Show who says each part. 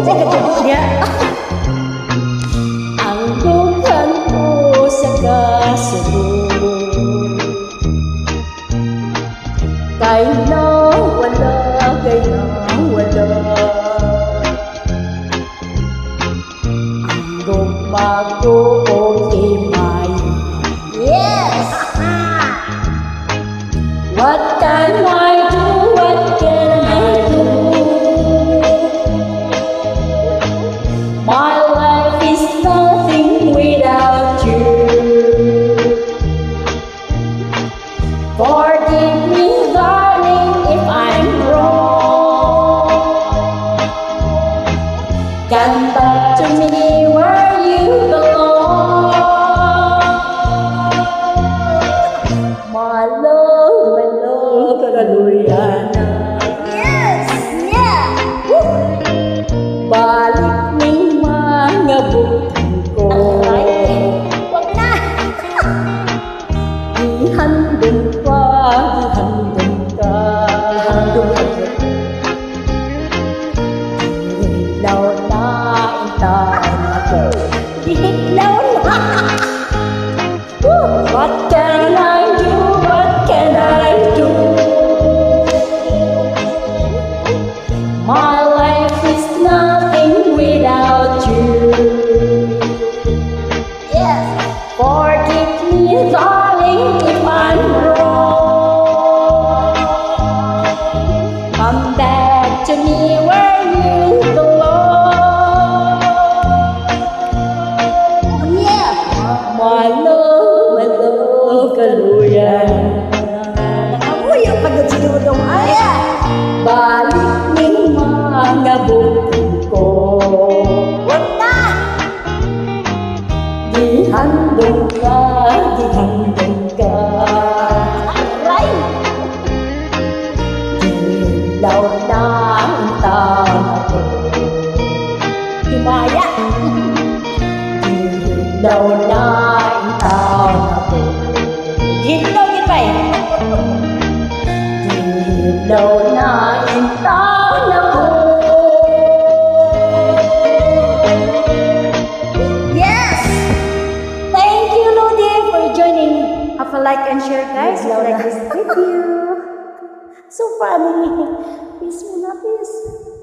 Speaker 1: Dia.
Speaker 2: Ang dughan ko sa kasunod kay nawala, kay nawala ang gugma ko o imay. Yes! What can I do? What can I do? My life is nothing without you. Forgive me, darling, if I'm wrong. Come back to me where you belong. My love, hallelujah. Yes! Yeah! Woo! Balik ning mga butang ko. Wag na! Ihandong pa, ihandong ka. Dihilaw na intaan ako. Dihilaw na! What can I do? What can I do? My life is nothing without you. Yes, forgive me, darling, if I'm wrong. Come back to me where you belong. Yeah, my love, kaluyan. Nakamuyo pagod si Dudong. Ayan. Balik ning mga bukong ko. Wag na! Dihandong ka, dihandong ka. Aray! Dilaw na ang tama ko. Himaya! Dilaw na ang tama ko. Dilaw yun ba eh? Dilaw na ang tama ko. Yes! Thank you, Lodi, for joining.
Speaker 1: Have a like and share, guys. If you like this video.
Speaker 2: So funny. Peace muna, peace.